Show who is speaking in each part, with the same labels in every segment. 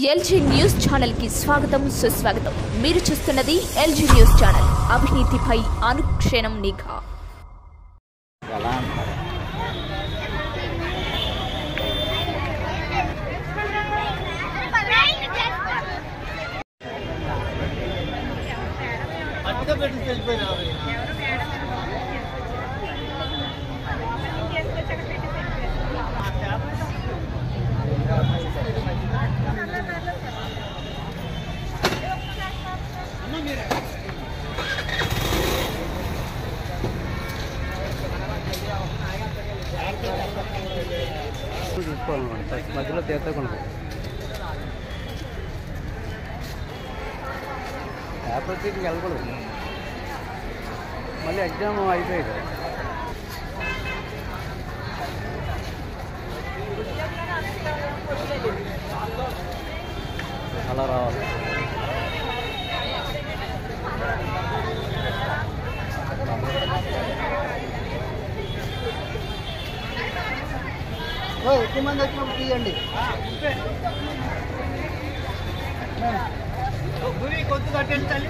Speaker 1: LG news channel కి స్వాగతం సుస్వాగతం। మీరు చూస్తున్నది ఎల్జీ న్యూస్ ఛానల్, అవినీతిపై అనుక్షణం నిఘా।
Speaker 2: మధ్యలో తీర్చకుండా పేపర్ సీట్కి వెళ్ళకూడదు, మళ్ళీ ఎగ్జామ్ అయిపోయాడు అలా రావాలి।
Speaker 3: ఎక్కువ మంది వచ్చినప్పుడు తీయండి, కొద్ది కట్టించాలి।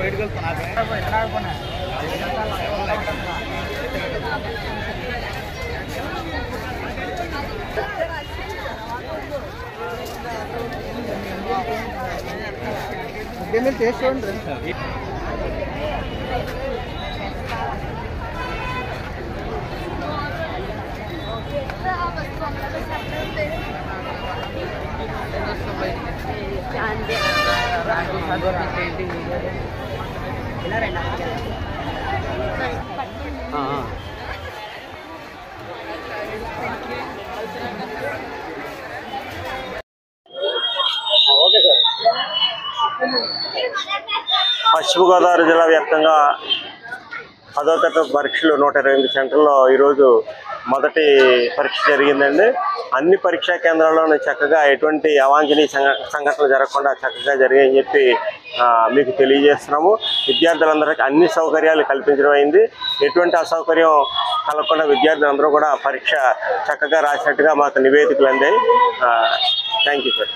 Speaker 3: బయటకు వెళ్తున్నా మీరు చేసుకోండి।
Speaker 4: పశ్చిమ గోదావరి జిల్లా వ్యాప్తంగా 10వ తరగతి పరీక్షలు 128 సెంటర్లో ఈరోజు మొదటి పరీక్ష జరిగిందండి। అన్ని పరీక్షా కేంద్రాల్లోనూ చక్కగా ఎటువంటి అవాంఛనీయ సంఘటనలు జరగకుండా చక్కగా జరిగాయని చెప్పి మీకు తెలియజేస్తున్నాము। విద్యార్థులందరికీ అన్ని సౌకర్యాలు కల్పించడం అయింది। ఎటువంటి అసౌకర్యం కలగకుండా విద్యార్థులందరూ కూడా పరీక్ష చక్కగా రాసినట్టుగా మాకు నివేదికలు అందాయి। Thank you sir.